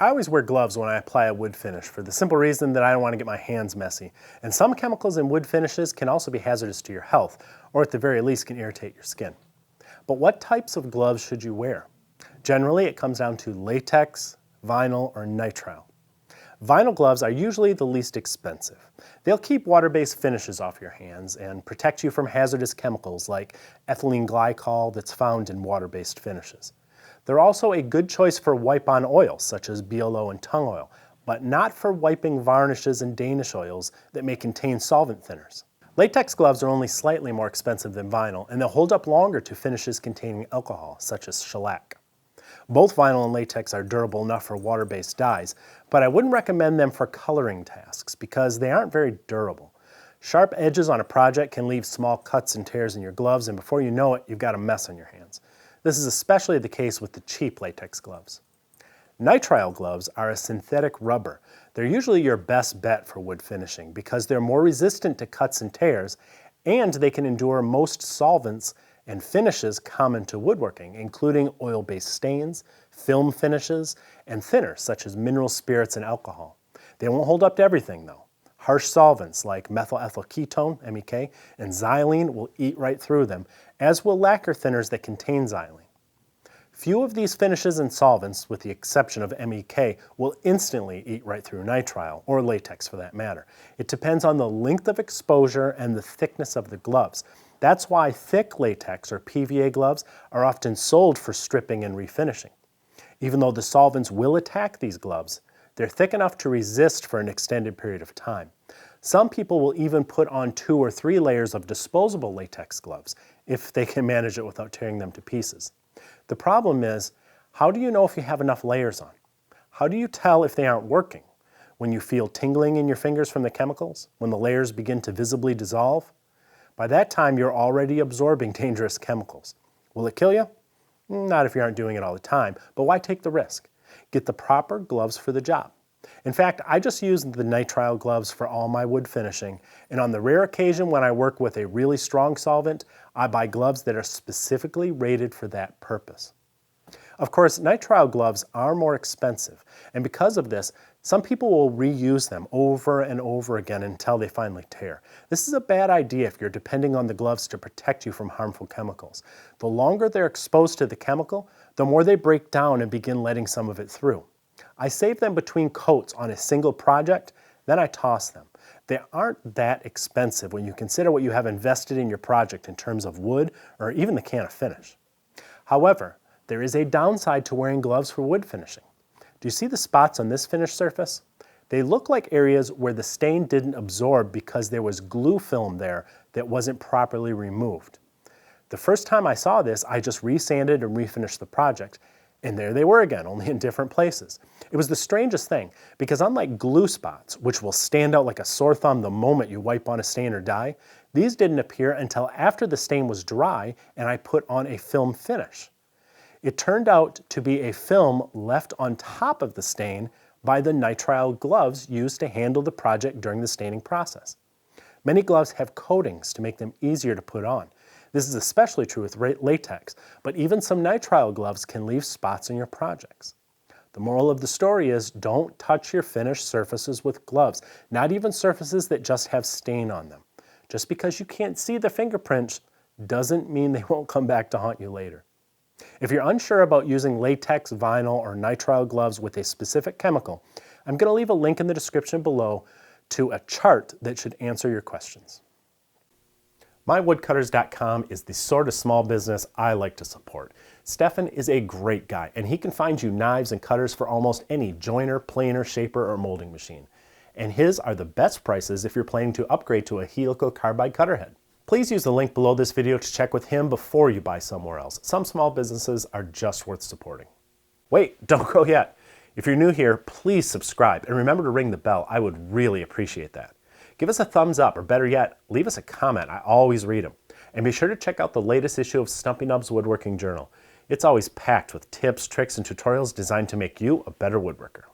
I always wear gloves when I apply a wood finish for the simple reason that I don't want to get my hands messy. And some chemicals in wood finishes can also be hazardous to your health, or at the very least can irritate your skin. But what types of gloves should you wear? Generally, it comes down to latex, vinyl, or nitrile. Vinyl gloves are usually the least expensive. They'll keep water-based finishes off your hands and protect you from hazardous chemicals like ethylene glycol that's found in water-based finishes. They're also a good choice for wipe-on oils such as BLO and tung oil, but not for wiping varnishes and Danish oils that may contain solvent thinners. Latex gloves are only slightly more expensive than vinyl, and they'll hold up longer to finishes containing alcohol, such as shellac. Both vinyl and latex are durable enough for water-based dyes, but I wouldn't recommend them for coloring tasks because they aren't very durable. Sharp edges on a project can leave small cuts and tears in your gloves, and before you know it, you've got a mess on your hands. This is especially the case with the cheap latex gloves. Nitrile gloves are a synthetic rubber. They're usually your best bet for wood finishing because they're more resistant to cuts and tears, and they can endure most solvents and finishes common to woodworking, including oil-based stains, film finishes, and thinners such as mineral spirits and alcohol. They won't hold up to everything though. Harsh solvents like methyl ethyl ketone, MEK, and xylene will eat right through them, as will lacquer thinners that contain xylene. Few of these finishes and solvents, with the exception of MEK, will instantly eat right through nitrile, or latex for that matter. It depends on the length of exposure and the thickness of the gloves. That's why thick latex or PVA gloves are often sold for stripping and refinishing. Even though the solvents will attack these gloves, they're thick enough to resist for an extended period of time. Some people will even put on 2 or 3 layers of disposable latex gloves if they can manage it without tearing them to pieces. The problem is, how do you know if you have enough layers on? How do you tell if they aren't working? When you feel tingling in your fingers from the chemicals? When the layers begin to visibly dissolve? By that time, you're already absorbing dangerous chemicals. Will it kill you? Not if you aren't doing it all the time, but why take the risk? Get the proper gloves for the job. In fact, I just use the nitrile gloves for all my wood finishing, and on the rare occasion when I work with a really strong solvent, I buy gloves that are specifically rated for that purpose. Of course, nitrile gloves are more expensive, and because of this, some people will reuse them over and over again until they finally tear. This is a bad idea if you're depending on the gloves to protect you from harmful chemicals. The longer they're exposed to the chemical, the more they break down and begin letting some of it through. I save them between coats on a single project, then I toss them. They aren't that expensive when you consider what you have invested in your project in terms of wood or even the can of finish. However, there is a downside to wearing gloves for wood finishing. Do you see the spots on this finished surface? They look like areas where the stain didn't absorb because there was glue film there that wasn't properly removed. The first time I saw this, I just resanded and refinished the project, and there they were again, only in different places. It was the strangest thing, because unlike glue spots, which will stand out like a sore thumb the moment you wipe on a stain or dye, these didn't appear until after the stain was dry and I put on a film finish. It turned out to be a film left on top of the stain by the nitrile gloves used to handle the project during the staining process. Many gloves have coatings to make them easier to put on. This is especially true with latex, but even some nitrile gloves can leave spots in your projects. The moral of the story is don't touch your finished surfaces with gloves, not even surfaces that just have stain on them. Just because you can't see the fingerprints doesn't mean they won't come back to haunt you later. If you're unsure about using latex, vinyl, or nitrile gloves with a specific chemical, I'm going to leave a link in the description below to a chart that should answer your questions. MyWoodcutters.com is the sort of small business I like to support. Stefan is a great guy, and he can find you knives and cutters for almost any joiner, planer, shaper, or molding machine. And his are the best prices if you're planning to upgrade to a helical carbide cutter head. Please use the link below this video to check with him before you buy somewhere else. Some small businesses are just worth supporting. Wait, don't go yet. If you're new here, please subscribe and remember to ring the bell. I would really appreciate that. Give us a thumbs up, or better yet, leave us a comment. I always read them. And be sure to check out the latest issue of Stumpy Nubs Woodworking Journal. It's always packed with tips, tricks, and tutorials designed to make you a better woodworker.